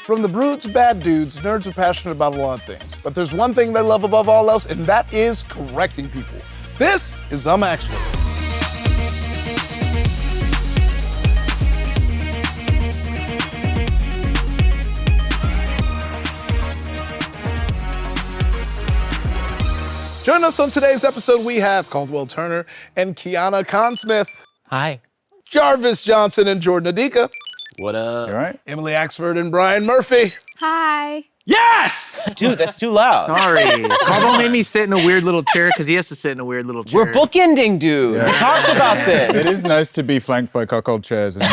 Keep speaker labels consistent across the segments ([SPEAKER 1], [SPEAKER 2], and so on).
[SPEAKER 1] From the brutes, bad dudes, nerds are passionate about a lot of things. But there's one thing they love above all else, and that is correcting people. This is Axford. Joining us on today's episode, we have Caldwell Tanner and Kiana Mai.
[SPEAKER 2] Hi.
[SPEAKER 1] Jarvis Johnson and Jordan Adika.
[SPEAKER 3] What up?
[SPEAKER 4] You all right?
[SPEAKER 1] Emily Axford and Brian Murphy.
[SPEAKER 5] Hi.
[SPEAKER 3] Yes!
[SPEAKER 2] Dude, that's too loud.
[SPEAKER 3] Sorry. Caldwell made me sit in a weird little chair because he has to sit in a weird little chair.
[SPEAKER 2] We're bookending, dude.
[SPEAKER 4] Yeah.
[SPEAKER 2] We talked about
[SPEAKER 4] It
[SPEAKER 2] this.
[SPEAKER 4] is nice to be flanked by cuckold chairs, and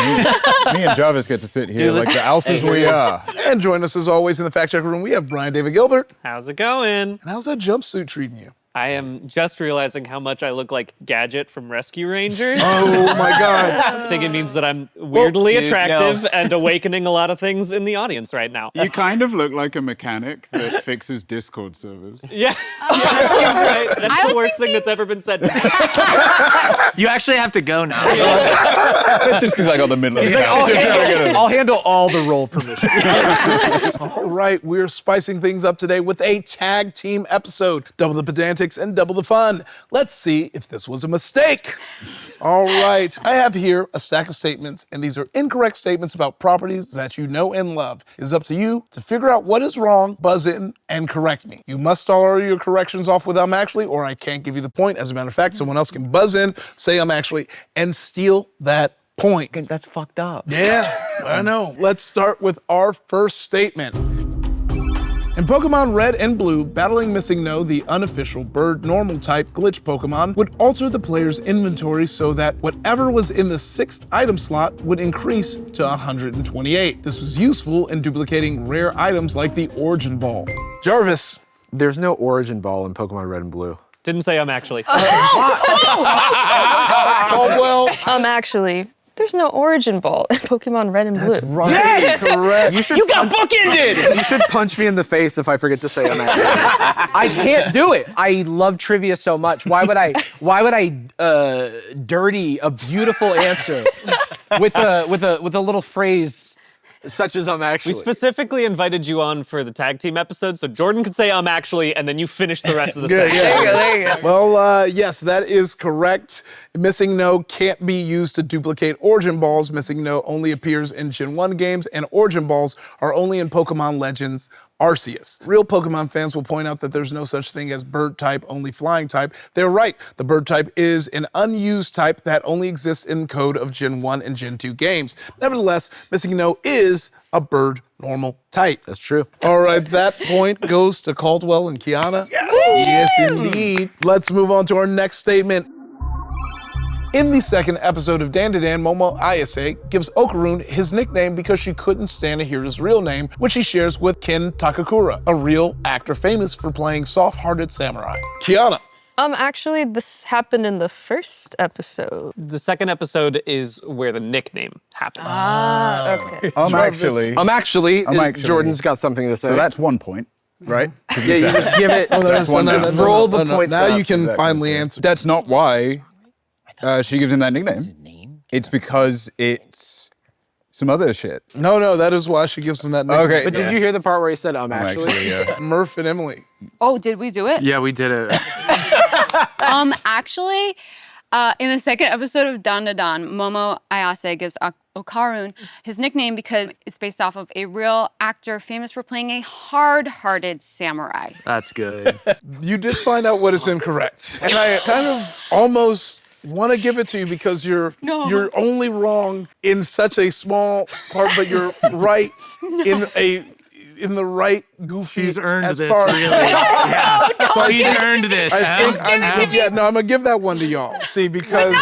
[SPEAKER 4] me and Jarvis get to sit here
[SPEAKER 2] Dude,
[SPEAKER 4] like the alphas we are.
[SPEAKER 1] And join us as always in the fact check room, we have Brian David Gilbert.
[SPEAKER 6] How's it going?
[SPEAKER 1] And how's that jumpsuit treating you?
[SPEAKER 6] I am just realizing how much I look like Gadget from Rescue Rangers.
[SPEAKER 1] Oh my God.
[SPEAKER 6] I think it means that I'm weirdly
[SPEAKER 2] dude,
[SPEAKER 6] attractive
[SPEAKER 2] no.
[SPEAKER 6] and awakening a lot of things in the audience right now.
[SPEAKER 4] You kind of look like a mechanic that fixes Discord servers.
[SPEAKER 6] Yeah, that seems right. That's the worst thing that's ever been said to me.
[SPEAKER 3] You actually have to go now.
[SPEAKER 4] That's just because I got the middle of it.
[SPEAKER 3] I'll handle all the role permissions.
[SPEAKER 1] All right, we're spicing things up today with a tag team episode. Double the pedantics and double the fun. Let's see if this was a mistake. All right, I have here a stack of statements, and these are incorrect statements about properties that you know and love. It's up to you to figure out what is wrong, buzz in, and correct me. You must start all your corrections off with actually, or I can't give you the point. As a matter of fact, someone else can buzz in, say actually, and steal that point.
[SPEAKER 2] That's fucked up.
[SPEAKER 1] Yeah, I know. Let's start with our first statement. In Pokemon Red and Blue, battling Missing No, the unofficial bird normal type glitch Pokemon, would alter the player's inventory so that whatever was in the 6th item slot would increase to 128. This was useful in duplicating rare items like the Origin Ball. Jarvis.
[SPEAKER 3] There's no Origin Ball in Pokemon Red and Blue.
[SPEAKER 6] Didn't say I'm actually.
[SPEAKER 1] Caldwell.
[SPEAKER 5] Actually, there's no Origin Ball in Pokemon Red and Blue.
[SPEAKER 3] Right.
[SPEAKER 1] Yes!
[SPEAKER 3] Correct.
[SPEAKER 2] You got bookended!
[SPEAKER 3] You should punch me in the face if I forget to say I'm actually. I can't do it. I love trivia so much. Why would I dirty a beautiful answer with a little phrase such as I'm actually?
[SPEAKER 6] We specifically invited you on for the tag team episode so Jordan could say I'm actually, and then you finish the rest of the
[SPEAKER 1] Good,
[SPEAKER 6] sentence.
[SPEAKER 1] yeah.
[SPEAKER 5] There you go.
[SPEAKER 1] Well, yes, that is correct. Missing No can't be used to duplicate Origin Balls. Missing No only appears in Gen 1 games, and Origin Balls are only in Pokemon Legends Arceus. Real Pokemon fans will point out that there's no such thing as bird type, only flying type. They're right. The bird type is an unused type that only exists in code of Gen 1 and Gen 2 games. Nevertheless, Missing No is a bird normal type.
[SPEAKER 3] That's true.
[SPEAKER 1] All right, that point goes to Caldwell and Kiana. Yes, indeed. Let's move on to our next statement. In the second episode of Dan to Dan, Momo Ayase gives Okarun his nickname because she couldn't stand to hear his real name, which he shares with Ken Takakura, a real actor famous for playing soft-hearted samurai. Kiana.
[SPEAKER 5] Actually, this happened in the first episode.
[SPEAKER 6] The second episode is where the nickname happens.
[SPEAKER 5] Okay.
[SPEAKER 4] Actually,
[SPEAKER 3] Jordan's got something to say.
[SPEAKER 4] So that's 1 point, right?
[SPEAKER 3] Yeah, you just give it. Just roll the points
[SPEAKER 1] Now
[SPEAKER 3] up.
[SPEAKER 1] you can finally answer.
[SPEAKER 4] That's not why she gives him that nickname. It's because it's some other shit.
[SPEAKER 1] No, that is why she gives him that nickname.
[SPEAKER 4] Okay.
[SPEAKER 3] But did you hear the part where he said actually?
[SPEAKER 4] yeah.
[SPEAKER 1] Murph and Emily.
[SPEAKER 7] Oh, did we do it?
[SPEAKER 3] Yeah, we did it.
[SPEAKER 7] Actually, in the second episode of Dan to Dan, Momo Ayase gives Okarun his nickname because it's based off of a real actor famous for playing a hard-hearted samurai.
[SPEAKER 3] That's good.
[SPEAKER 1] You did find out what is incorrect. And I kind of almost want to give it to you because you're only wrong in such a small part, but you're right in the right goofy.
[SPEAKER 3] She's earned
[SPEAKER 1] as
[SPEAKER 3] this,
[SPEAKER 1] far
[SPEAKER 3] really. Yeah.
[SPEAKER 1] So
[SPEAKER 3] She's earned this.
[SPEAKER 1] I think I'm gonna give that one to y'all. See, because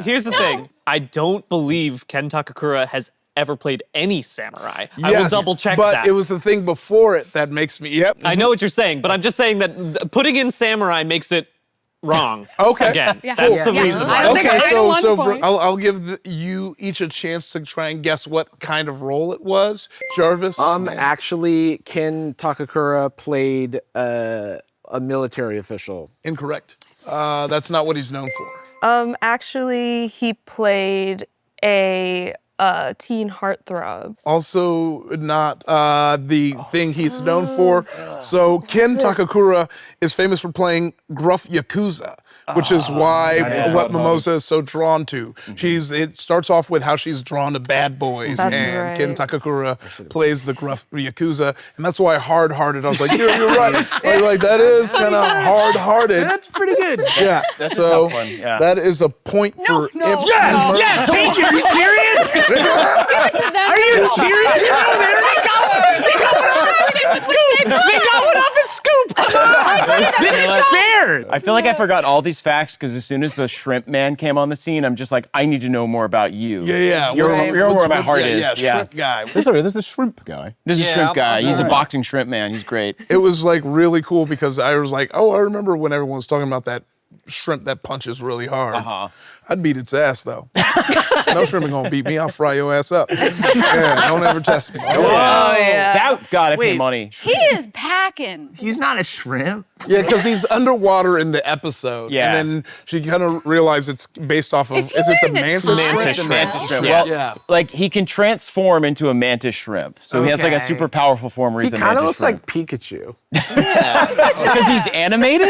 [SPEAKER 6] Here's the thing. I don't believe Ken Takakura has ever played any samurai. I will
[SPEAKER 1] yes,
[SPEAKER 6] double check
[SPEAKER 1] but
[SPEAKER 6] that.
[SPEAKER 1] it was the thing before it that makes me,
[SPEAKER 6] I know what you're saying, but I'm just saying that putting in samurai makes it wrong.
[SPEAKER 1] Okay.
[SPEAKER 6] Again,
[SPEAKER 7] Yeah.
[SPEAKER 6] that's
[SPEAKER 7] Yeah.
[SPEAKER 6] the
[SPEAKER 7] Yeah.
[SPEAKER 6] reason
[SPEAKER 7] I
[SPEAKER 6] why.
[SPEAKER 7] don't think
[SPEAKER 1] Okay,
[SPEAKER 7] I know one
[SPEAKER 1] so
[SPEAKER 7] point.
[SPEAKER 1] I'll give you each a chance to try and guess what kind of role it was. Jarvis?
[SPEAKER 3] Actually, Ken Takakura played a military official.
[SPEAKER 1] Incorrect. That's not what he's known for.
[SPEAKER 5] Actually, he played a teen heartthrob.
[SPEAKER 1] Also not the thing he's known for. So Ken Takakura is famous for playing gruff Yakuza, which is why what Mimosa is so drawn to. It starts off with how she's drawn to bad boys,
[SPEAKER 5] That's
[SPEAKER 1] and
[SPEAKER 5] right.
[SPEAKER 1] Ken Takakura plays the gruff Yakuza, and that's why hard-hearted. I was like, you're right. I was like, that is kind of hard-hearted.
[SPEAKER 3] That's pretty good.
[SPEAKER 1] Yeah.
[SPEAKER 2] That's
[SPEAKER 1] so
[SPEAKER 2] a tough one. Yeah.
[SPEAKER 1] that is a point for
[SPEAKER 3] Yes, take it. Are you serious? Are you serious? No, they already got one. They got one off his scoop. They got one off his scoop. Come on. This is fair.
[SPEAKER 2] I feel like I forgot all these facts because as soon as the shrimp man came on the scene, I'm just like, I need to know more about you.
[SPEAKER 1] Yeah.
[SPEAKER 2] You're where my heart is.
[SPEAKER 1] Yeah, shrimp guy.
[SPEAKER 4] Sorry, there's a shrimp guy.
[SPEAKER 2] This is shrimp guy. He's a boxing shrimp man. He's great.
[SPEAKER 1] It was like really cool because I was like, oh, I remember when everyone was talking about that shrimp that punches really hard. I'd beat its ass though. No shrimp ain't gonna beat me. I'll fry your ass up. Yeah, don't ever test me.
[SPEAKER 2] That gotta pay money.
[SPEAKER 7] He is packing.
[SPEAKER 3] He's not a shrimp.
[SPEAKER 1] Yeah, because he's underwater in the episode.
[SPEAKER 2] Yeah.
[SPEAKER 1] And then she kind of realized it's based off of,
[SPEAKER 7] Is he
[SPEAKER 1] it the
[SPEAKER 7] wearing a
[SPEAKER 1] mantis
[SPEAKER 7] tie?
[SPEAKER 1] shrimp?
[SPEAKER 2] Mantis shrimp.
[SPEAKER 7] Mantis
[SPEAKER 2] shrimp.
[SPEAKER 7] shrimp.
[SPEAKER 2] Well, like he can transform into a mantis shrimp. So he has like a
[SPEAKER 3] Okay.
[SPEAKER 2] super powerful form where
[SPEAKER 3] He
[SPEAKER 2] he's a
[SPEAKER 3] kind of
[SPEAKER 2] mantis
[SPEAKER 3] looks
[SPEAKER 2] shrimp.
[SPEAKER 3] like Pikachu.
[SPEAKER 2] Because he's animated?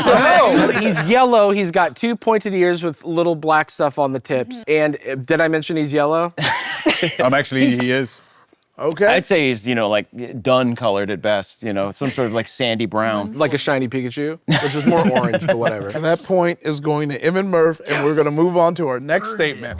[SPEAKER 3] No, he's yellow. He's got 2 pointed ears with little black stuff on the tips. And did I mention he's yellow?
[SPEAKER 4] Actually, he is.
[SPEAKER 1] Okay.
[SPEAKER 2] I'd say he's, like dun colored at best, some sort of like sandy brown.
[SPEAKER 3] Like a shiny Pikachu? This is more orange, but whatever.
[SPEAKER 1] And that point is going to Em and Murph, and we're going to move on to our next statement.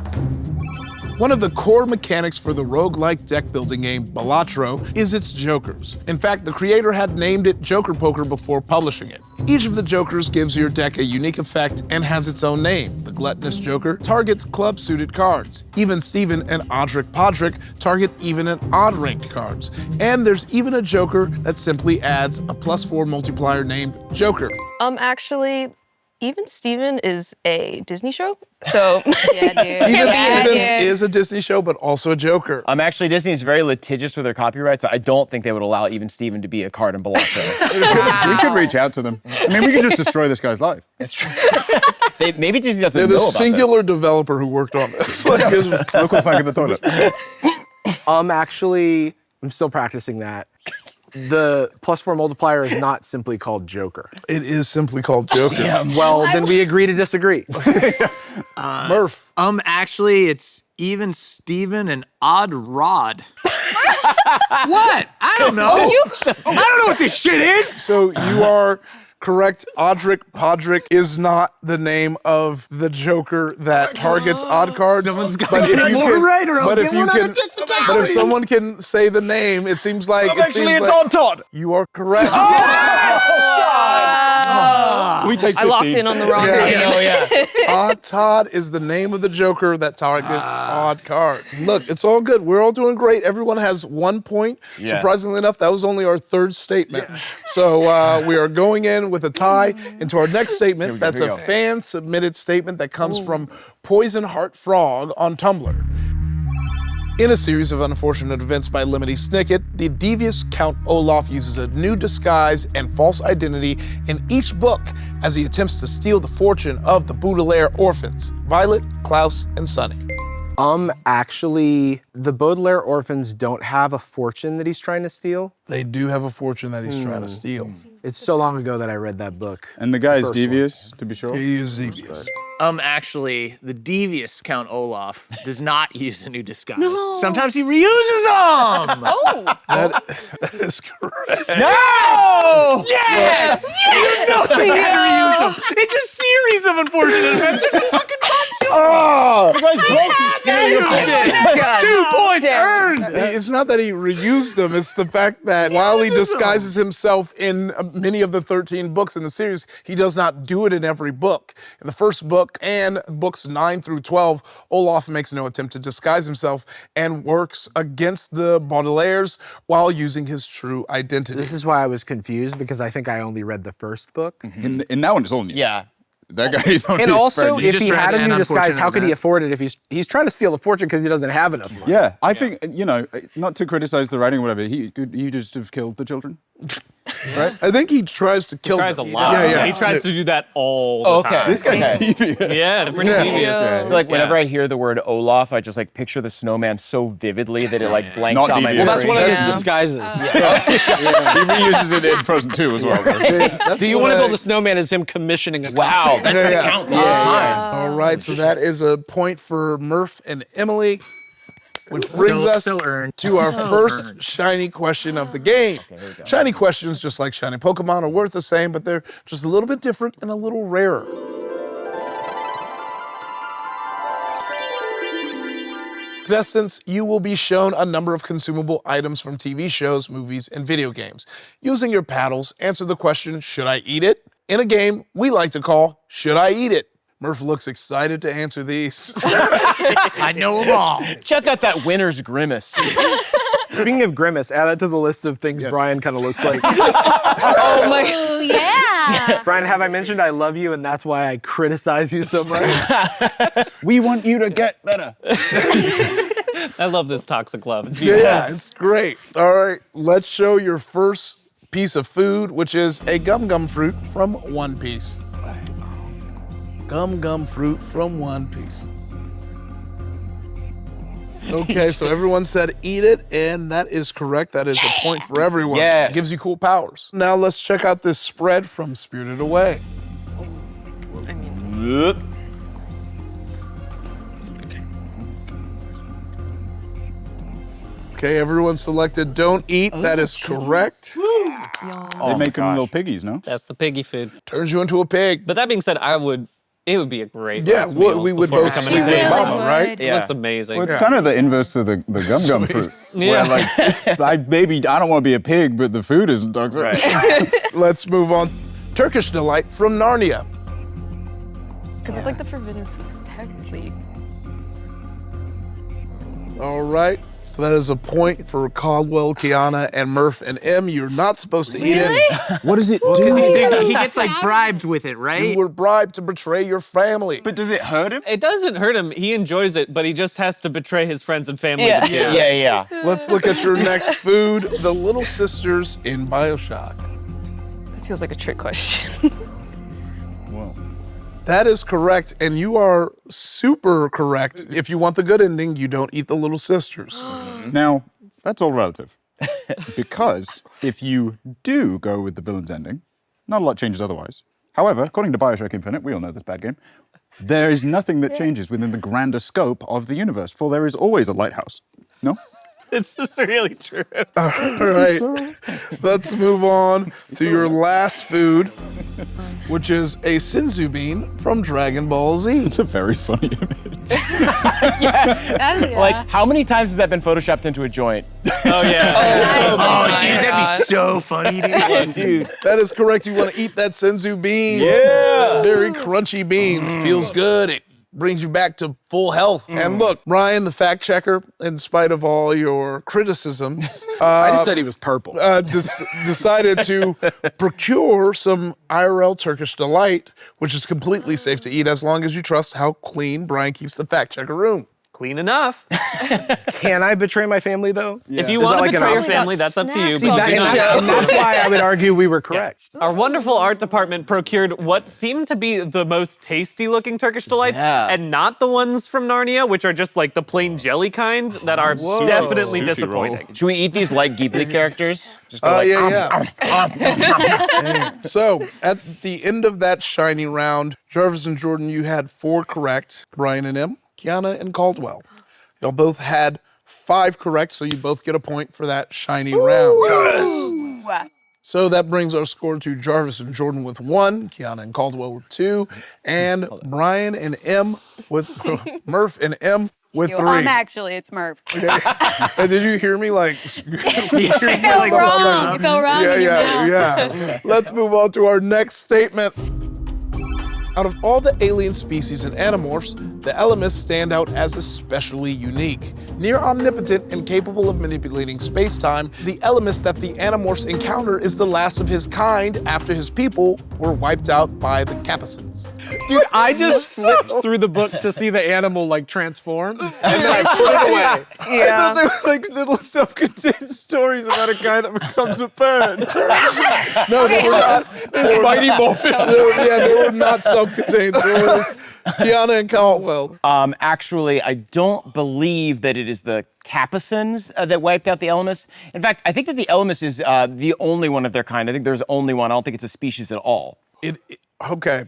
[SPEAKER 1] One of the core mechanics for the roguelike deck building game Balatro is its jokers. In fact, the creator had named it Joker Poker before publishing it. Each of the jokers gives your deck a unique effect and has its own name. The Gluttonous Joker targets club-suited cards. Even Steven and Audric Podrick target even and odd-ranked cards. And there's even a joker that simply adds a +4 multiplier named Joker.
[SPEAKER 5] Actually, Even Steven is a Disney show, so.
[SPEAKER 7] Yeah, dude.
[SPEAKER 1] Even
[SPEAKER 7] Yeah,
[SPEAKER 1] Stevens
[SPEAKER 7] dude.
[SPEAKER 1] is a Disney show, but also a Joker.
[SPEAKER 2] Actually, Disney is very litigious with their copyright, so I don't think they would allow even Steven to be a card in Balatro.
[SPEAKER 4] We could reach out to them. I mean, we could just destroy this guy's life.
[SPEAKER 2] It's true. Maybe Disney doesn't
[SPEAKER 1] They're
[SPEAKER 2] know
[SPEAKER 1] the
[SPEAKER 2] about
[SPEAKER 1] singular developer who worked on this.
[SPEAKER 4] Local flank of the toilet.
[SPEAKER 3] Actually, I'm still practicing that. The +4 multiplier is not simply called Joker.
[SPEAKER 1] It is simply called Joker.
[SPEAKER 3] Well, then we agree to disagree.
[SPEAKER 1] Murph.
[SPEAKER 8] Actually, it's even Steven and Odd Rod. What? I don't know. I don't know what this shit is.
[SPEAKER 1] So you are correct. Audric Podrick is not the name of the Joker that targets odd cards.
[SPEAKER 8] Someone's got
[SPEAKER 1] But
[SPEAKER 8] to
[SPEAKER 1] if
[SPEAKER 8] get
[SPEAKER 1] you
[SPEAKER 8] more
[SPEAKER 1] can-
[SPEAKER 8] right or I'll
[SPEAKER 1] but
[SPEAKER 8] give
[SPEAKER 1] if you
[SPEAKER 8] one on
[SPEAKER 1] can-
[SPEAKER 8] a technicality.
[SPEAKER 1] But if someone can say the name, it seems like
[SPEAKER 3] on Todd.
[SPEAKER 1] you are correct.
[SPEAKER 4] We take 15.
[SPEAKER 5] I locked in on the wrong name.
[SPEAKER 1] Odd Todd is the name of the Joker that targets odd cards. Look, it's all good. We're all doing great. Everyone has 1 point.
[SPEAKER 2] Yeah.
[SPEAKER 1] Surprisingly enough, that was only our third statement. So we are going in with a tie into our next statement. That's
[SPEAKER 2] here
[SPEAKER 1] a
[SPEAKER 2] we go.
[SPEAKER 1] fan-submitted statement that comes from Poison Heart Frog on Tumblr. In a series of unfortunate events by Lemony Snicket, the devious Count Olaf uses a new disguise and false identity in each book as he attempts to steal the fortune of the Baudelaire orphans, Violet, Klaus, and Sunny.
[SPEAKER 3] Actually, the Baudelaire orphans don't have a fortune that he's trying to steal.
[SPEAKER 1] They do have a fortune that he's trying to steal.
[SPEAKER 3] It's so long ago that I read that book.
[SPEAKER 4] And the guy is
[SPEAKER 3] First one.
[SPEAKER 4] devious, to be sure.
[SPEAKER 1] He is devious.
[SPEAKER 8] Actually, the devious Count Olaf does not use a new disguise. Sometimes he reuses them.
[SPEAKER 7] Oh,
[SPEAKER 1] That is correct.
[SPEAKER 8] No! Yes! You know he had to reuse them. It's a series of unfortunate events. There's a fucking bunch of them.
[SPEAKER 2] You guys broke
[SPEAKER 8] 2 points earned.
[SPEAKER 1] It's not that he reused them, it's the fact that while he disguises himself in many of the 13 books in the series, he does not do it in every book. In the first book and books 9 through 12, Olaf makes no attempt to disguise himself and works against the Baudelaires while using his true identity.
[SPEAKER 3] This is why I was confused, because I think I only read the first book.
[SPEAKER 4] In that one, it's all new.
[SPEAKER 2] Yeah.
[SPEAKER 4] That guy is only
[SPEAKER 3] And also,
[SPEAKER 4] friendly.
[SPEAKER 3] if
[SPEAKER 8] just
[SPEAKER 3] he
[SPEAKER 8] read
[SPEAKER 3] had a
[SPEAKER 8] an
[SPEAKER 3] new disguise,
[SPEAKER 8] unfortunate
[SPEAKER 3] how could he
[SPEAKER 8] event.
[SPEAKER 3] afford it if he's trying to steal a fortune because he doesn't have enough money?
[SPEAKER 4] Yeah, I think, not to criticize the writing or whatever, he could just have killed the children. right?
[SPEAKER 1] I think he tries to kill
[SPEAKER 6] Tries a
[SPEAKER 1] them.
[SPEAKER 6] lot.
[SPEAKER 1] Yeah.
[SPEAKER 6] He tries to do that all the time.
[SPEAKER 2] This guy's
[SPEAKER 4] devious.
[SPEAKER 6] Yeah, they're pretty
[SPEAKER 1] Yeah.
[SPEAKER 6] devious.
[SPEAKER 2] I feel like whenever I hear the word Olaf, I just like picture the snowman so vividly that it like blanks
[SPEAKER 4] Not
[SPEAKER 2] on my
[SPEAKER 4] devious.
[SPEAKER 3] Well, that's one of his
[SPEAKER 5] Yeah.
[SPEAKER 3] disguises.
[SPEAKER 4] He reuses it in Frozen 2 as well.
[SPEAKER 3] Do you want to build a snowman as him commissioning a
[SPEAKER 2] Wow, that's
[SPEAKER 1] Yeah,
[SPEAKER 2] the
[SPEAKER 1] yeah.
[SPEAKER 2] count all the time.
[SPEAKER 1] All right, so that is a point for Murph and Emily, which brings us to our first shiny question of the game. Shiny questions, just like shiny Pokemon, are worth the same, but they're just a little bit different and a little rarer. Contestants, you will be shown a number of consumable items from TV shows, movies, and video games. Using your paddles, answer the question, should I eat it? In a game we like to call, Should I Eat It? Murph looks excited to answer these.
[SPEAKER 8] I know them all.
[SPEAKER 2] Check out that winner's grimace.
[SPEAKER 3] Speaking of grimace, add that to the list of things Brian kind of looks like.
[SPEAKER 5] Oh my.
[SPEAKER 7] Oh, yeah.
[SPEAKER 3] Brian, have I mentioned I love you and that's why I criticize you so much?
[SPEAKER 4] We want you to get better.
[SPEAKER 6] I love this toxic love. It's beautiful.
[SPEAKER 1] Yeah, it's great. All right, let's show your first piece of food, which is a gum fruit from One Piece. Gum fruit from One Piece. Okay, so everyone said eat it, and that is correct. That is a point for everyone.
[SPEAKER 2] Yes.
[SPEAKER 1] Gives you cool powers. Now let's check out this spread from Spirited Away.
[SPEAKER 5] I mean,
[SPEAKER 1] Okay, everyone selected don't eat. That is correct.
[SPEAKER 4] They make them little piggies, no?
[SPEAKER 6] That's the piggy food.
[SPEAKER 1] Turns you into a pig.
[SPEAKER 6] But that being said, it would be a great
[SPEAKER 1] Yeah,
[SPEAKER 6] last meal
[SPEAKER 1] we would
[SPEAKER 6] before
[SPEAKER 1] both
[SPEAKER 6] come
[SPEAKER 1] sleep
[SPEAKER 6] into
[SPEAKER 1] with
[SPEAKER 6] bed.
[SPEAKER 1] Mama, right?
[SPEAKER 6] It looks amazing.
[SPEAKER 4] Well, it's kind of the inverse of the gum fruit.
[SPEAKER 6] Yeah.
[SPEAKER 4] Where like, I don't want to be a pig, but the food isn't toxic.
[SPEAKER 1] Let's move on. Turkish Delight from Narnia.
[SPEAKER 5] because it's like the forbidden fruits, technically.
[SPEAKER 1] All right. So that is a point for Caldwell, Kiana, and Murph and M. You're not supposed to eat it.
[SPEAKER 4] What does it
[SPEAKER 8] Because
[SPEAKER 4] do?
[SPEAKER 8] he gets like bribed with it,
[SPEAKER 1] You
[SPEAKER 8] right?
[SPEAKER 1] were bribed to betray your family.
[SPEAKER 4] But does it hurt him?
[SPEAKER 6] It doesn't hurt him. He enjoys it, but he just has to betray his friends and family.
[SPEAKER 5] Yeah.
[SPEAKER 6] to do it.
[SPEAKER 2] Yeah.
[SPEAKER 1] Let's look at your next food, the Little Sisters in BioShock.
[SPEAKER 5] This feels like a trick question.
[SPEAKER 4] Well,
[SPEAKER 1] That is correct, and you are super correct. If you want the good ending, you don't eat the Little Sisters.
[SPEAKER 4] now, that's all relative. Because if you do go with the villain's ending, not a lot changes otherwise. However, according to BioShock Infinite, we all know this bad game, there is nothing that changes within the grander scope of the universe, for there is always a lighthouse. No?
[SPEAKER 6] It's just really true.
[SPEAKER 1] All right, let's move on to your last food, which is a Sinzu bean from Dragon Ball Z.
[SPEAKER 4] It's a very funny image.
[SPEAKER 2] Like, how many times has that been photoshopped into a joint?
[SPEAKER 6] Oh, yeah.
[SPEAKER 8] Oh, dude, that'd be so funny, dude.
[SPEAKER 1] That is correct. You want to eat that Sinzu bean.
[SPEAKER 2] Yeah.
[SPEAKER 1] It's a very crunchy bean. It feels good. It brings you back to full health. And look, Ryan, the fact checker, in spite of all your criticisms,
[SPEAKER 3] I just said he was purple.
[SPEAKER 1] decided to procure some IRL Turkish Delight, which is completely safe to eat as long as you trust how clean Brian keeps the fact checker room.
[SPEAKER 6] Clean enough.
[SPEAKER 3] Can I betray my family, though?
[SPEAKER 6] If you
[SPEAKER 3] Is
[SPEAKER 6] want
[SPEAKER 3] that
[SPEAKER 6] to
[SPEAKER 3] like an
[SPEAKER 6] betray your
[SPEAKER 3] option?
[SPEAKER 6] family, that's up to you.
[SPEAKER 5] See,
[SPEAKER 6] But
[SPEAKER 5] that-
[SPEAKER 6] do not-
[SPEAKER 5] show.
[SPEAKER 3] And that's why I would argue we were correct.
[SPEAKER 6] Our wonderful art department procured what seemed to be the most tasty looking Turkish delights,
[SPEAKER 2] Yeah.
[SPEAKER 6] and not the ones from Narnia, which are just like the plain jelly kind that are definitely
[SPEAKER 4] Sushi
[SPEAKER 6] disappointing.
[SPEAKER 2] Should we eat these like Ghibli characters? Just go like,
[SPEAKER 1] Yeah. So, at the end of that shiny round, Jarvis and Jordan, you had 4 correct. Brian and M, Kiana and Caldwell. Y'all both had 5 correct, so you both get a point for that shiny round.
[SPEAKER 7] Ooh.
[SPEAKER 1] So that brings our score to Jarvis and Jordan with 1, Kiana and Caldwell with 2, and Brian and M with Murph and M with 3.
[SPEAKER 7] Actually, it's Murph.
[SPEAKER 1] And did you hear me like?
[SPEAKER 7] You felt wrong. You felt wrong in your mouth.
[SPEAKER 1] Yeah. Let's move on to our next statement. Out of all the alien species and animorphs, The Elimists stand out as especially unique. Near omnipotent and capable of manipulating space-time, the Elimist that the Animorphs encounter is the last of his kind after his people were wiped out by the Capucins.
[SPEAKER 3] Dude, I just flipped through the book to see the animal like transform, and then I put it away. I thought they were like little self-contained stories about a guy that becomes a bird.
[SPEAKER 1] No, they were not.
[SPEAKER 3] This mighty morphin.
[SPEAKER 1] They were not self-contained stories. Kiana and Caldwell.
[SPEAKER 2] Actually, I don't believe that it is the Capucins that wiped out the Elimists. In fact, I think that the Elimist is the only one of their kind. I think there's only one. I don't think it's a species at all.
[SPEAKER 1] Okay.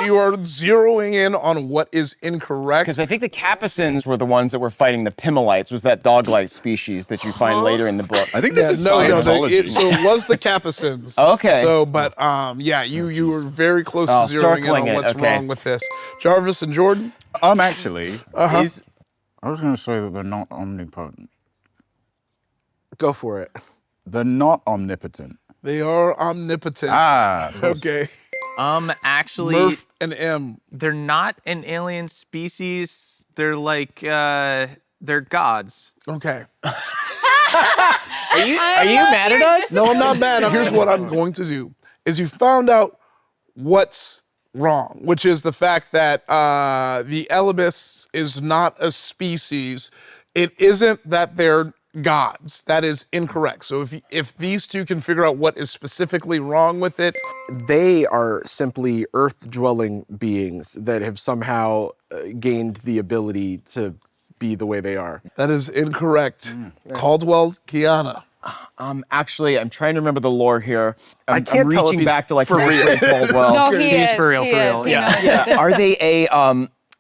[SPEAKER 1] You are zeroing in on what is incorrect.
[SPEAKER 2] Because I think the Capucins were the ones that were fighting the Pimalites, was that dog-like species that you find later in the book.
[SPEAKER 4] I think this is
[SPEAKER 1] so
[SPEAKER 4] Scientology.
[SPEAKER 1] it was the Capucins.
[SPEAKER 2] Okay.
[SPEAKER 1] So, but you were very close to zeroing in on what's wrong with this. Jarvis and Jordan?
[SPEAKER 4] Actually, I was going to say that they're not omnipotent.
[SPEAKER 9] Go for it.
[SPEAKER 4] They're not omnipotent.
[SPEAKER 1] They are omnipotent. Okay.
[SPEAKER 8] Actually,
[SPEAKER 1] Murph and M.
[SPEAKER 8] they're not an alien species. They're like, they're gods.
[SPEAKER 1] Okay.
[SPEAKER 2] Are you mad at us?
[SPEAKER 1] No, I'm not mad. Here's what I'm going to do, is you found out what's wrong, which is the fact that the Elimists is not a species. It isn't that they're gods. That is incorrect. So if these two can figure out what is specifically wrong with it.
[SPEAKER 9] They are simply earth-dwelling beings that have somehow gained the ability to be the way they are.
[SPEAKER 1] That is incorrect. Caldwell, Kiana.
[SPEAKER 2] Actually, I'm trying to remember the lore here.
[SPEAKER 9] I can't
[SPEAKER 2] I'm
[SPEAKER 9] tell if
[SPEAKER 2] reaching
[SPEAKER 9] he's
[SPEAKER 2] back to like
[SPEAKER 9] for real.
[SPEAKER 2] Caldwell.
[SPEAKER 7] No, he is.
[SPEAKER 8] for real,
[SPEAKER 7] He
[SPEAKER 8] for
[SPEAKER 7] is.
[SPEAKER 8] real.
[SPEAKER 7] He
[SPEAKER 8] Yeah.
[SPEAKER 7] knows.
[SPEAKER 2] Are they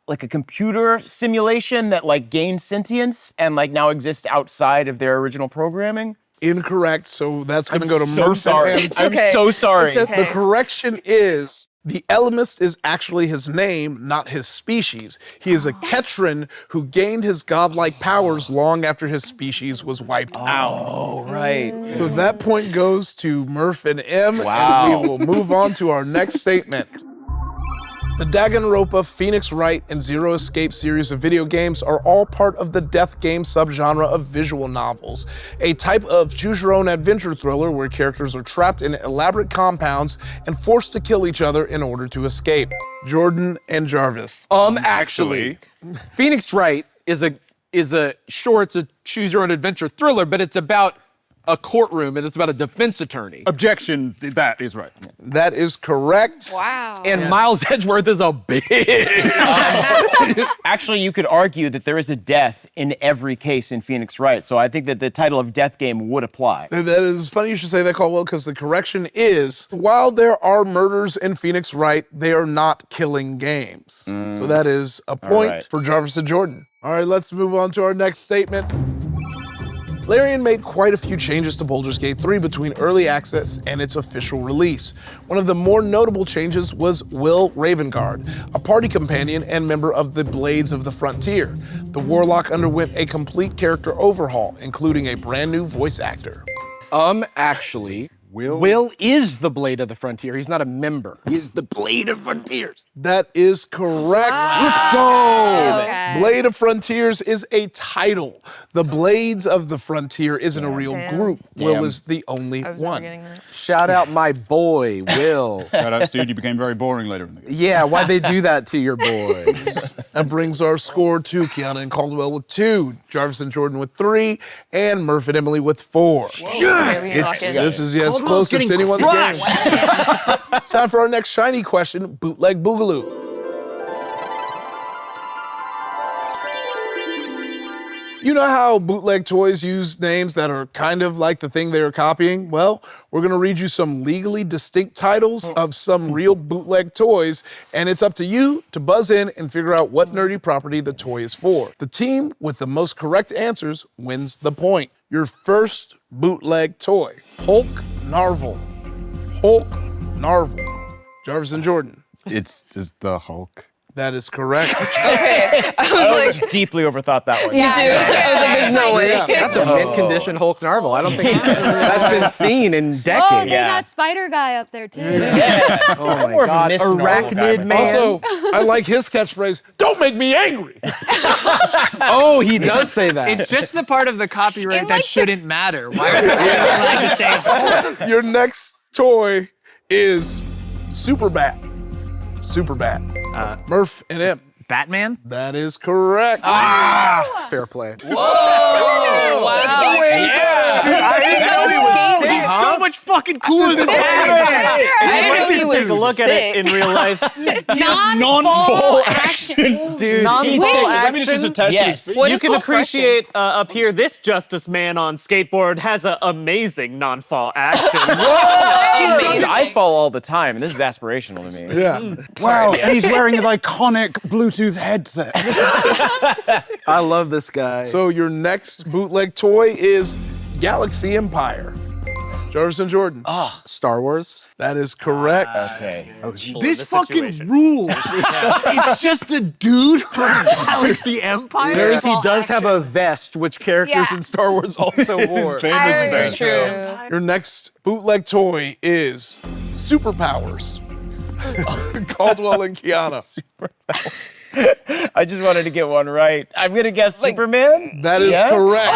[SPEAKER 2] like a computer simulation that like gained sentience and like now exists outside of their original programming?
[SPEAKER 1] Incorrect. So that's going to go to
[SPEAKER 2] So
[SPEAKER 1] Murph
[SPEAKER 2] sorry.
[SPEAKER 1] and M.
[SPEAKER 2] I'm so sorry.
[SPEAKER 5] It's okay.
[SPEAKER 1] The correction is the Elimist is actually his name, not his species. He is a Ketran who gained his godlike powers long after his species was wiped out.
[SPEAKER 2] Oh, right.
[SPEAKER 1] So that point goes to Murph and M,
[SPEAKER 2] Wow.
[SPEAKER 1] and we will move on to our next statement. The Danganronpa, Phoenix Wright, and Zero Escape series of video games are all part of the death game subgenre of visual novels, a type of choose-your-own-adventure thriller where characters are trapped in elaborate compounds and forced to kill each other in order to escape. Jordan and Jarvis.
[SPEAKER 9] Actually, Phoenix Wright is a it's a choose-your-own-adventure thriller, but it's about a courtroom and it's about a defense attorney.
[SPEAKER 4] Objection, that is right.
[SPEAKER 1] That is correct.
[SPEAKER 7] Wow.
[SPEAKER 9] And Miles Edgeworth is a bitch.
[SPEAKER 2] Actually, you could argue that there is a death in every case in Phoenix Wright, so I think that the title of Death Game would apply.
[SPEAKER 1] And that is funny you should say that, Caldwell, because the correction is, while there are murders in Phoenix Wright, they are not killing games. So that is a point
[SPEAKER 2] right.
[SPEAKER 1] for Jarvis and Jordan. All right, let's move on to our next statement. Larian made quite a few changes to Baldur's Gate 3 between early access and its official release. One of the more notable changes was Will Ravengard, a party companion and member of the Blades of the Frontier. The Warlock underwent a complete character overhaul, including a brand new voice actor.
[SPEAKER 9] Actually, Will is the Blade of the Frontier. He's not a member. He is the Blade of Frontiers.
[SPEAKER 1] That is correct.
[SPEAKER 9] Let's go.
[SPEAKER 7] Okay.
[SPEAKER 1] Blade of Frontiers is a title. The Blades of the Frontier isn't a real group. Will is the only
[SPEAKER 5] I was never
[SPEAKER 1] one.
[SPEAKER 5] getting that.
[SPEAKER 9] Shout out my boy, Will.
[SPEAKER 4] Shout out, dude, you became very boring later in the game.
[SPEAKER 9] Yeah, why'd they do that to your boys?
[SPEAKER 1] That brings our score to Kiana and Caldwell with 2, Jarvis and Jordan with 3, and Murph and Emily with 4. This is as close as anyone's game. It's time for our next shiny question, Bootleg Boogaloo. You know how bootleg toys use names that are kind of like the thing they are copying? Well, we're gonna read you some legally distinct titles of some real bootleg toys, and it's up to you to buzz in and figure out what nerdy property the toy is for. The team with the most correct answers wins the point. Your first bootleg toy, Hulk Narvel. Hulk Narvel. Jarvis and Jordan.
[SPEAKER 4] It's just the Hulk.
[SPEAKER 1] That is correct.
[SPEAKER 5] Okay. I was like,
[SPEAKER 2] Deeply overthought that one.
[SPEAKER 5] me too. I was like, there's no way.
[SPEAKER 9] That's a mint condition Hulk Narvel. I don't think that's been seen in
[SPEAKER 7] Oh,
[SPEAKER 9] decades.
[SPEAKER 7] they got Spider Guy up there too.
[SPEAKER 9] Oh my
[SPEAKER 2] More of a
[SPEAKER 9] God.
[SPEAKER 2] Miss Narvel guy
[SPEAKER 9] Arachnid
[SPEAKER 2] myself.
[SPEAKER 9] man.
[SPEAKER 1] Also, I like his catchphrase, don't make me angry.
[SPEAKER 9] Oh, he does say that.
[SPEAKER 8] It's just the part of the copyright that shouldn't matter. Why are we allowed to say Hulk?
[SPEAKER 1] Your next toy is Superbat. Superbat. Murph and M.
[SPEAKER 8] Batman?
[SPEAKER 1] That is correct.
[SPEAKER 9] Fair play.
[SPEAKER 8] I didn't know he was sick. So much fucking cooler than Batman.
[SPEAKER 5] I didn't know he was
[SPEAKER 2] Take a look at it in real life.
[SPEAKER 7] Non-full action.
[SPEAKER 9] Dude,
[SPEAKER 6] Non-full
[SPEAKER 2] That means it's
[SPEAKER 6] action.
[SPEAKER 2] attached Yes. to his
[SPEAKER 5] What
[SPEAKER 6] You
[SPEAKER 5] is
[SPEAKER 6] can
[SPEAKER 5] so
[SPEAKER 6] appreciate up here this Justice Man on skateboard has an amazing non-fall action.
[SPEAKER 2] I fall all the time, and this is aspirational to me.
[SPEAKER 1] Yeah.
[SPEAKER 4] Wow, he's wearing his iconic Bluetooth headset.
[SPEAKER 9] I love this guy.
[SPEAKER 1] So your next bootleg toy is Galaxy Empire. Jarvis and Jordan.
[SPEAKER 9] Star Wars.
[SPEAKER 1] That is correct.
[SPEAKER 2] Okay.
[SPEAKER 8] This fucking rules. It's just a dude from Galaxy Empire.
[SPEAKER 9] He does have a vest, which characters
[SPEAKER 7] Yeah.
[SPEAKER 9] in Star Wars also wore.
[SPEAKER 5] This is true.
[SPEAKER 1] Your next bootleg toy is Superpowers. Caldwell and Kiana.
[SPEAKER 2] I just wanted to get one right. I'm gonna guess Superman.
[SPEAKER 1] That is
[SPEAKER 2] Yeah?
[SPEAKER 1] correct.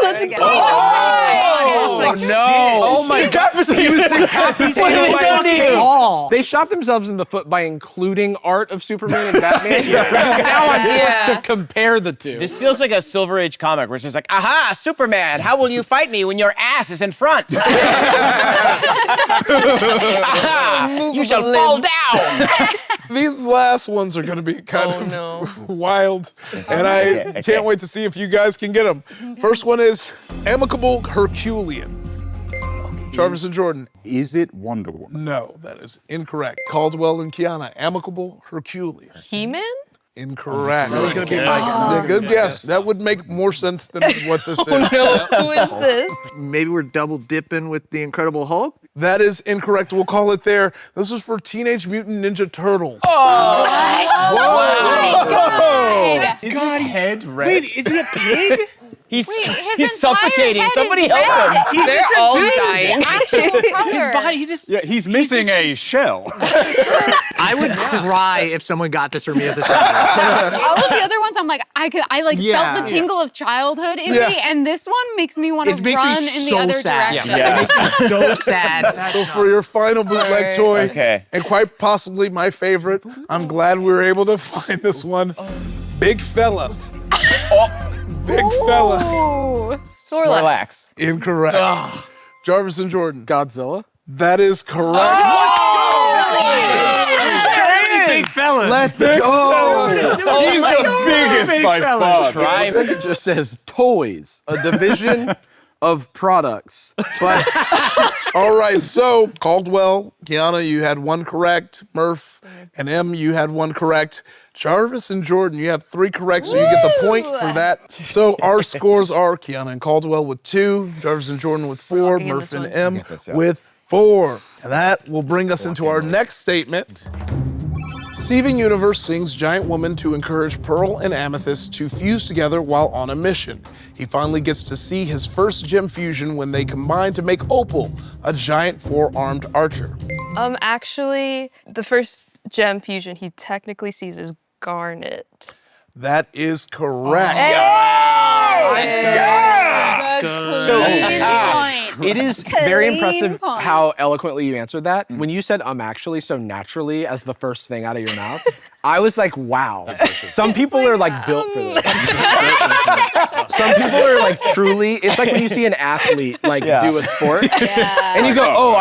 [SPEAKER 5] Let's go.
[SPEAKER 2] Oh no!
[SPEAKER 9] Oh my God! He was the happiest
[SPEAKER 2] What did they do to you?
[SPEAKER 9] They shot themselves in the foot by including art of Superman and Batman. Because now I'm forced to compare the two.
[SPEAKER 2] This feels like a Silver Age comic where it's just like, aha, Superman, how will you fight me when your ass is in front? Aha, you shall fall down.
[SPEAKER 1] These last ones are going to be kind of wild, and I can't wait to see if you guys can get them. First one is Amicable Herculean. Jarvis and Jordan.
[SPEAKER 4] Is it Wonder Woman?
[SPEAKER 1] No, that is incorrect. Caldwell and Kiana. Amicable Herculean.
[SPEAKER 5] He-Man?
[SPEAKER 1] Incorrect. That was going to be my good guess. That would make more sense than what this is.
[SPEAKER 5] Who is this?
[SPEAKER 8] Maybe we're double dipping with the Incredible Hulk.
[SPEAKER 1] That is incorrect. We'll call it there. This was for Teenage Mutant Ninja Turtles.
[SPEAKER 7] Oh my God.
[SPEAKER 2] Is his head red?
[SPEAKER 8] Wait, is he a pig?
[SPEAKER 2] He's
[SPEAKER 7] Wait, his
[SPEAKER 2] he's
[SPEAKER 7] entire
[SPEAKER 2] suffocating.
[SPEAKER 7] head
[SPEAKER 2] Somebody
[SPEAKER 7] is
[SPEAKER 2] help
[SPEAKER 7] red.
[SPEAKER 2] him.
[SPEAKER 5] They're all dying.
[SPEAKER 7] Actual color.
[SPEAKER 8] His body, he just.
[SPEAKER 4] Yeah, he's missing a shell.
[SPEAKER 8] I would cry if someone got this for me as a child.
[SPEAKER 7] All of the other ones, I'm like, I
[SPEAKER 8] Yeah.
[SPEAKER 7] felt the tingle of childhood in
[SPEAKER 1] Yeah.
[SPEAKER 7] me, and this one makes me want to
[SPEAKER 8] It makes
[SPEAKER 7] run
[SPEAKER 8] me
[SPEAKER 7] in
[SPEAKER 8] so
[SPEAKER 7] the other
[SPEAKER 8] sad.
[SPEAKER 7] direction.
[SPEAKER 8] It makes me so sad.
[SPEAKER 1] So for your final bootleg toy,
[SPEAKER 2] Okay.
[SPEAKER 1] and quite possibly my favorite, I'm glad we were able to find this one. Big Fella. Big Fella.
[SPEAKER 7] Ooh.
[SPEAKER 2] Relax.
[SPEAKER 1] Incorrect. Jarvis and Jordan.
[SPEAKER 9] Godzilla.
[SPEAKER 1] That is correct.
[SPEAKER 8] Big fellas.
[SPEAKER 9] Let's go.
[SPEAKER 4] He's the biggest by far.
[SPEAKER 9] It just says toys, a division of products. But
[SPEAKER 1] All right, so Caldwell, Kiana, you had one correct. Murph and M, you had one correct. Jarvis and Jordan, you have 3 correct, so you get the point for that. So our scores are Kiana and Caldwell with 2, Jarvis and Jordan with 4,
[SPEAKER 5] Rocking in
[SPEAKER 1] Murph
[SPEAKER 5] this
[SPEAKER 1] and
[SPEAKER 5] one.
[SPEAKER 1] M with 4. And that will bring us into our next statement. Steven Universe sings Giant Woman to encourage Pearl and Amethyst to fuse together while on a mission. He finally gets to see his first gem fusion when they combine to make Opal, a giant 4-armed archer.
[SPEAKER 5] Actually, the first gem fusion he technically sees is Garnet.
[SPEAKER 1] That is correct.
[SPEAKER 9] it is very impressive
[SPEAKER 7] point.
[SPEAKER 9] how eloquently you answered that. When you said actually so naturally as the first thing out of your mouth, I was like, wow. Some people are like built for this. Some people are like truly, it's like when you see an athlete like do a sport and you go, oh,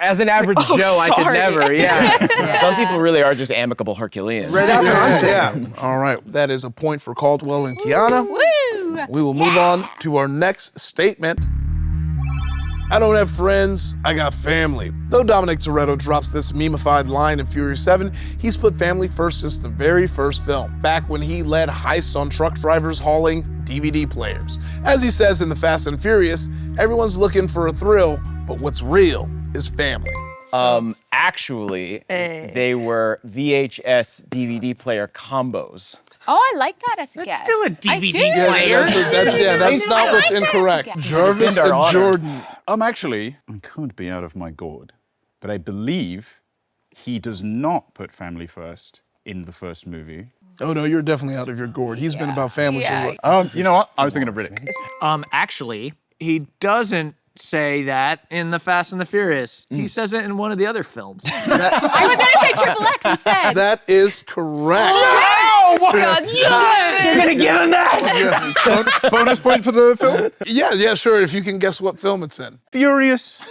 [SPEAKER 9] as an average Joe, I could never. Yeah.
[SPEAKER 2] Some people really are just amicable Herculeans.
[SPEAKER 9] Right, that's what I'm saying.
[SPEAKER 1] Yeah. All right, that is a point for Caldwell and Kiana.
[SPEAKER 7] Woo!
[SPEAKER 1] We will move on to our next statement. I don't have friends, I got family. Though Dominic Toretto drops this memified line in Fury 7, he's put family first since the very first film, back when he led heists on truck drivers hauling DVD players. As he says in The Fast and Furious, everyone's looking for a thrill, but what's real is family.
[SPEAKER 2] Actually, they were VHS DVD player combos.
[SPEAKER 7] Oh, I like that as a guess.
[SPEAKER 8] Still a
[SPEAKER 7] I do.
[SPEAKER 8] DVD player.
[SPEAKER 1] That's not what's incorrect.
[SPEAKER 7] That's a guess.
[SPEAKER 1] Jarvis
[SPEAKER 2] our
[SPEAKER 1] and
[SPEAKER 2] honor.
[SPEAKER 1] Jordan.
[SPEAKER 4] Actually, I could be out of my gourd, but I believe he does not put family first in the first movie.
[SPEAKER 1] Oh no, you're definitely out of your gourd. He's been about family since
[SPEAKER 4] You know what? I was thinking of Riddick.
[SPEAKER 8] Actually, he doesn't say that in the Fast and the Furious. He says it in one of the other films.
[SPEAKER 7] I was gonna say Triple X instead.
[SPEAKER 1] That is correct.
[SPEAKER 7] Oh my God! Yes!
[SPEAKER 2] You're gonna give him that?
[SPEAKER 4] Bonus point for the film.
[SPEAKER 1] Yeah, sure. If you can guess what film it's in.
[SPEAKER 4] Furious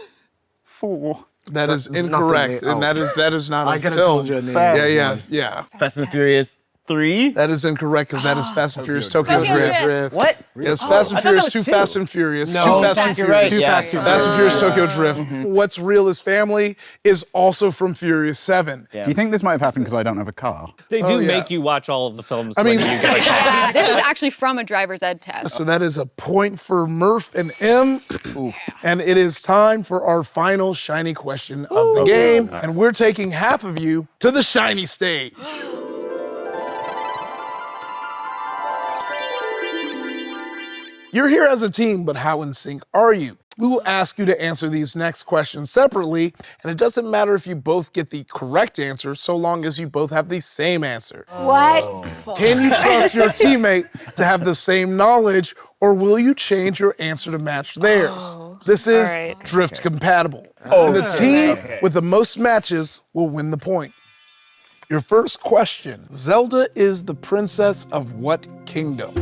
[SPEAKER 4] 4.
[SPEAKER 1] That is
[SPEAKER 9] That's
[SPEAKER 1] incorrect,
[SPEAKER 9] nothing.
[SPEAKER 1] and that is not
[SPEAKER 9] I
[SPEAKER 1] a
[SPEAKER 9] could have
[SPEAKER 1] film.
[SPEAKER 9] told you a name.
[SPEAKER 1] Yeah.
[SPEAKER 2] Fast and the Furious 3?
[SPEAKER 1] That is incorrect because that is Fast and Furious Tokyo Drift.
[SPEAKER 2] What?
[SPEAKER 1] Yes, Fast and
[SPEAKER 2] I thought
[SPEAKER 1] Furious,
[SPEAKER 2] that
[SPEAKER 1] 2
[SPEAKER 2] was
[SPEAKER 1] Fast
[SPEAKER 2] 2.
[SPEAKER 1] and Furious,
[SPEAKER 9] No,
[SPEAKER 1] 2 Fast and
[SPEAKER 2] you're
[SPEAKER 1] Furious.
[SPEAKER 2] right. Yeah.
[SPEAKER 1] Fast and Furious Tokyo Drift. What's Real is Family is also from Furious 7.
[SPEAKER 4] Do you think this might have happened because I don't have a car?
[SPEAKER 6] They do
[SPEAKER 1] yeah.
[SPEAKER 6] make you watch all of the films.
[SPEAKER 1] I mean,
[SPEAKER 6] when you get a car.
[SPEAKER 7] Yeah, this is actually from a driver's ed test.
[SPEAKER 1] so that is a point for Murph and M. And it is time for our final shiny question of the game. And we're taking half of you to the shiny stage. You're here as a team, but how in sync are you? We will ask you to answer these next questions separately, and it doesn't matter if you both get the correct answer so long as you both have the same answer.
[SPEAKER 7] What?
[SPEAKER 1] Can you trust your teammate to have the same knowledge, or will you change your answer to match theirs? This is
[SPEAKER 5] All right.
[SPEAKER 1] drift compatible. And the team with the most matches will win the point. Your first question, Zelda is the princess of what kingdom?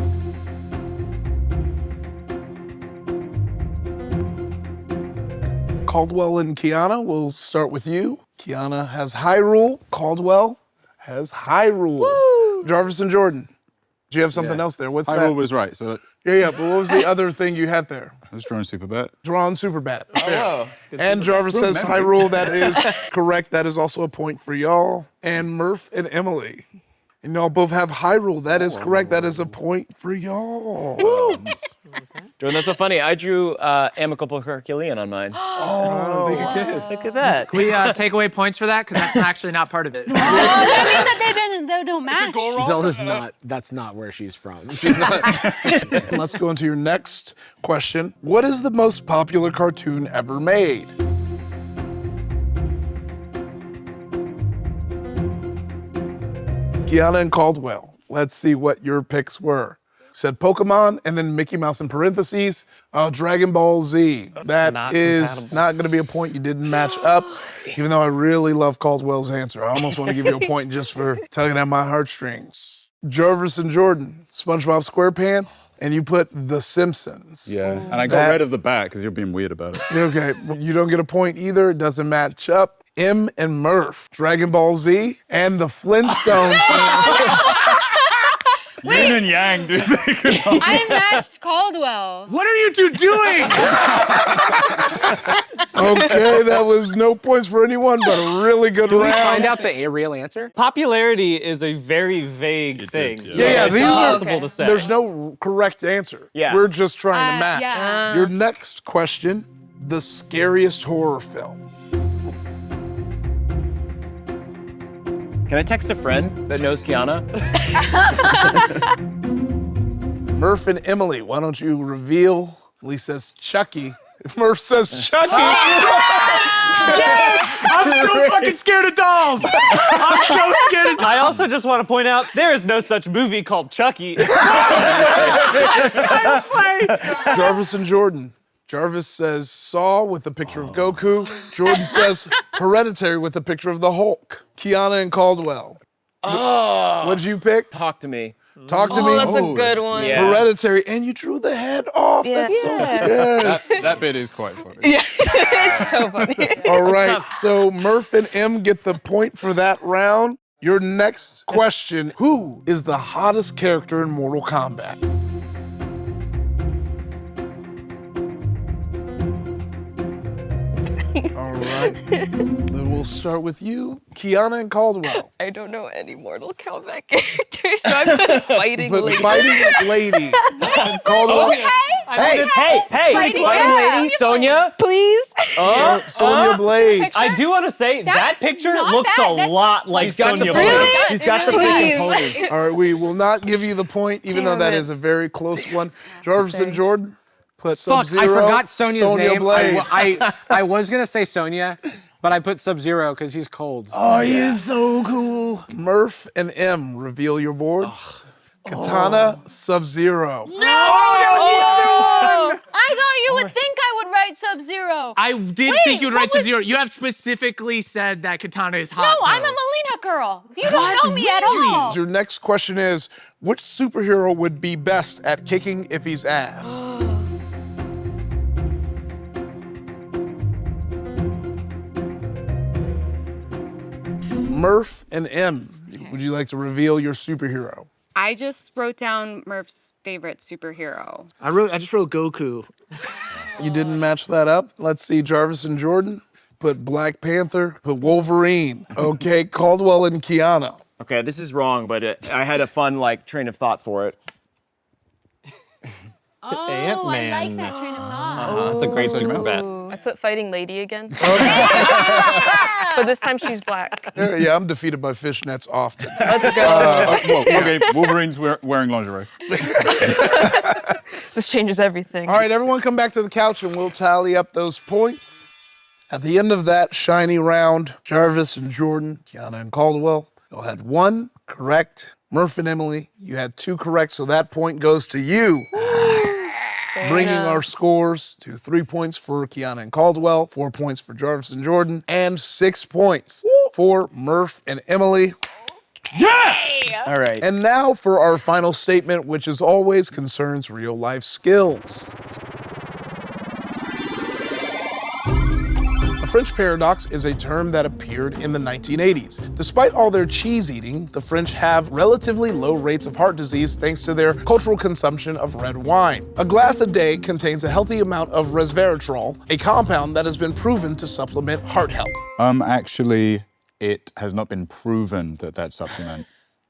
[SPEAKER 1] Caldwell and Kiana, we'll start with you. Kiana has Hyrule. Caldwell has Hyrule. Jarvis and Jordan, do you have something else there? What's
[SPEAKER 4] Hyrule
[SPEAKER 1] that?
[SPEAKER 4] was right, so
[SPEAKER 1] Yeah, but what was the other thing you had there?
[SPEAKER 4] I was drawing super bet.
[SPEAKER 1] Drawn super bad. And Jarvis says Hyrule. That is correct. That is also a point for y'all. And Murph and Emily. And y'all both have Hyrule. That is correct. That is a point for y'all.
[SPEAKER 2] Jordan, that's so funny. I drew Amicable Herculean on mine. Look at that.
[SPEAKER 8] Can we take away points for that? Because that's actually not part of it.
[SPEAKER 7] Oh, that means that they don't match.
[SPEAKER 9] Zelda's not. That's not where she's from. She's not.
[SPEAKER 1] Let's go into your next question. What is the most popular cartoon ever made? Kiana and Caldwell, let's see what your picks were. Said Pokemon and then Mickey Mouse in parentheses, Dragon Ball Z. That
[SPEAKER 6] Not
[SPEAKER 1] is
[SPEAKER 6] compatible.
[SPEAKER 1] not gonna be a point. You didn't match up, even though I really love Caldwell's answer. I almost wanna give you a point just for tugging at my heartstrings. Jarvis and Jordan, SpongeBob SquarePants, and you put The Simpsons.
[SPEAKER 4] Yeah, and I got
[SPEAKER 1] That-
[SPEAKER 4] rid of the bat because you're being weird about it.
[SPEAKER 1] Okay, you don't get a point either. It doesn't match up. M and Murph, Dragon Ball Z, and the Flintstones.
[SPEAKER 4] Yin and yang, dude.
[SPEAKER 7] I matched Caldwell.
[SPEAKER 8] What are you two doing?
[SPEAKER 1] Okay, that was no points for anyone, but a really good
[SPEAKER 9] Do we
[SPEAKER 1] round.
[SPEAKER 9] find out the real answer?
[SPEAKER 6] Popularity is a very vague thing.
[SPEAKER 4] did,
[SPEAKER 6] So
[SPEAKER 1] Yeah,
[SPEAKER 6] it's
[SPEAKER 1] these are-
[SPEAKER 6] impossible to say.
[SPEAKER 1] There's no correct answer.
[SPEAKER 2] Yeah.
[SPEAKER 1] We're just trying to match.
[SPEAKER 7] Yeah.
[SPEAKER 1] Your next question, the scariest horror film.
[SPEAKER 2] Can I text a friend that knows Kiana?
[SPEAKER 1] Murph and Emily, why don't you reveal? Lee says Chucky. Murph says Chucky.
[SPEAKER 8] I'm so fucking scared of dolls. I'm so scared of dolls.
[SPEAKER 6] I also just want to point out there is no such movie called Chucky.
[SPEAKER 1] Jarvis and Jordan. Jarvis says Saw with a picture of Goku. Jordan says Hereditary with a picture of the Hulk. Kiana and Caldwell. What did you pick?
[SPEAKER 2] Talk to me.
[SPEAKER 1] Talk to
[SPEAKER 5] Oh,
[SPEAKER 1] me.
[SPEAKER 5] that's a good one.
[SPEAKER 2] Yeah.
[SPEAKER 1] Hereditary, and you drew the head off.
[SPEAKER 5] Yeah.
[SPEAKER 1] That's so yes.
[SPEAKER 4] That bit is quite funny.
[SPEAKER 5] It's so funny.
[SPEAKER 1] All right, so Murph and M get the point for that round. Your next question, who is the hottest character in Mortal Kombat? All right, then we'll start with you, Kiana and Caldwell.
[SPEAKER 5] I don't know any Mortal Kombat characters, so I'm putting fighting
[SPEAKER 1] But
[SPEAKER 5] lady.
[SPEAKER 1] fighting lady. Caldwell,
[SPEAKER 2] Hey,
[SPEAKER 7] Pretty
[SPEAKER 2] fighting
[SPEAKER 7] close.
[SPEAKER 2] lady, Sonia.
[SPEAKER 5] Please.
[SPEAKER 1] Sonia Blade.
[SPEAKER 6] I do want to say that
[SPEAKER 7] That's
[SPEAKER 6] picture
[SPEAKER 7] not
[SPEAKER 6] looks
[SPEAKER 7] bad.
[SPEAKER 6] a
[SPEAKER 7] That's-
[SPEAKER 6] lot like
[SPEAKER 2] She's got the
[SPEAKER 6] Sonia
[SPEAKER 2] pony.
[SPEAKER 6] Blade.
[SPEAKER 2] She's got the
[SPEAKER 5] Please.
[SPEAKER 2] freaking pony.
[SPEAKER 1] All right, we will not give you the point, even though that
[SPEAKER 5] Damn it.
[SPEAKER 1] is a very close one. Jarvis and Jordan put
[SPEAKER 9] Fuck,
[SPEAKER 1] Sub-Zero.
[SPEAKER 9] I forgot Sonia's
[SPEAKER 1] Sonia
[SPEAKER 9] name.
[SPEAKER 1] Blade.
[SPEAKER 9] I was gonna say Sonia, but I put Sub-Zero because he's cold.
[SPEAKER 1] Oh, he is so cool. Murph and M, reveal your boards. Katana, Sub-Zero.
[SPEAKER 7] I thought you would think I would write Sub-Zero.
[SPEAKER 8] I did think you would
[SPEAKER 7] what
[SPEAKER 8] write
[SPEAKER 7] was-
[SPEAKER 8] Sub-Zero. You have specifically said that Katana is
[SPEAKER 7] No,
[SPEAKER 8] hot.
[SPEAKER 7] I'm a
[SPEAKER 8] though.
[SPEAKER 7] Melina girl. You don't
[SPEAKER 8] What?
[SPEAKER 7] know me at
[SPEAKER 8] Really?
[SPEAKER 7] all.
[SPEAKER 1] Your next question is, which superhero would be best at kicking Iffy's ass? Murph and M, would you like to reveal your superhero?
[SPEAKER 7] I just wrote down Murph's favorite superhero.
[SPEAKER 8] I just wrote Goku.
[SPEAKER 1] You didn't match that up? Let's see, Jarvis and Jordan. Put Black Panther, put Wolverine. Okay, Caldwell and Kiana.
[SPEAKER 2] Okay, this is wrong, but I had a fun train of thought for it.
[SPEAKER 7] Oh,
[SPEAKER 6] Ant-Man.
[SPEAKER 7] I like that train of thought.
[SPEAKER 6] That's a great super bet.
[SPEAKER 5] I put fighting lady again. But this time she's black.
[SPEAKER 1] Yeah, I'm defeated by fishnets often.
[SPEAKER 5] Let's go.
[SPEAKER 4] Well, okay, Wolverine's wearing lingerie.
[SPEAKER 5] This changes everything.
[SPEAKER 1] All right, everyone come back to the couch and we'll tally up those points. At the end of that shiny round, Jarvis and Jordan, Kiana and Caldwell, y'all had 1 correct. Murph and Emily, you had 2 correct, so that point goes to you. Bringing our scores to 3 points for Kiana and Caldwell, 4 points for Jarvis and Jordan, and 6 points for Murph and Emily. Yes!
[SPEAKER 2] All right.
[SPEAKER 1] And now for our final statement, which as always concerns real life skills. The French paradox is a term that appeared in the 1980s. Despite all their cheese eating, the French have relatively low rates of heart disease thanks to their cultural consumption of red wine. A glass a day contains a healthy amount of resveratrol, a compound that has been proven to supplement heart health.
[SPEAKER 4] Actually, it has not been proven that that supplement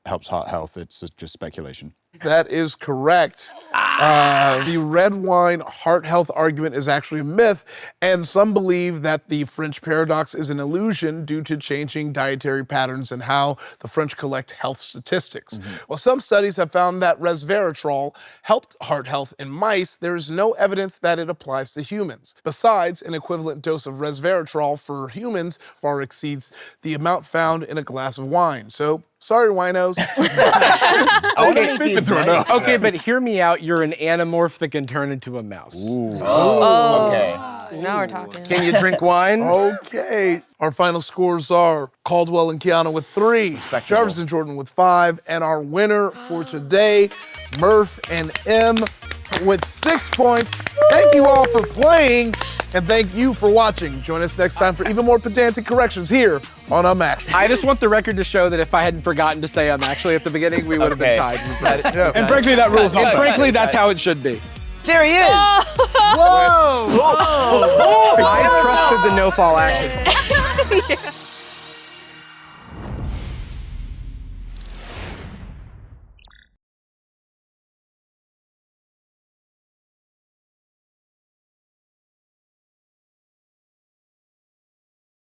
[SPEAKER 4] helps heart health. It's just speculation.
[SPEAKER 1] That is correct. The red wine heart health argument is actually a myth, and some believe that the French paradox is an illusion due to changing dietary patterns and how the French collect health statistics. While some studies have found that resveratrol helped heart health in mice, there is no evidence that it applies to humans. Besides, an equivalent dose of resveratrol for humans far exceeds the amount found in a glass of wine. So, sorry, winos.
[SPEAKER 9] Okay, but hear me out. You're an anamorph that can turn into a mouse.
[SPEAKER 2] Okay.
[SPEAKER 5] Now we're talking.
[SPEAKER 9] Can you drink wine?
[SPEAKER 1] Okay. Our final scores are Caldwell and Kiana with 3, Jarvis and Jordan with 5, and our winner for today, Murph and M with 6 points. Thank you all for playing, and thank you for watching. Join us next time for even more pedantic corrections here on Actually.
[SPEAKER 9] I just want the record to show that if I hadn't forgotten to say I'm actually at the beginning, we would have been tied.
[SPEAKER 4] And frankly, that rule's not
[SPEAKER 9] And
[SPEAKER 4] fair.
[SPEAKER 9] frankly, that's how it should be.
[SPEAKER 2] There he is.
[SPEAKER 9] I trusted the no-fall action.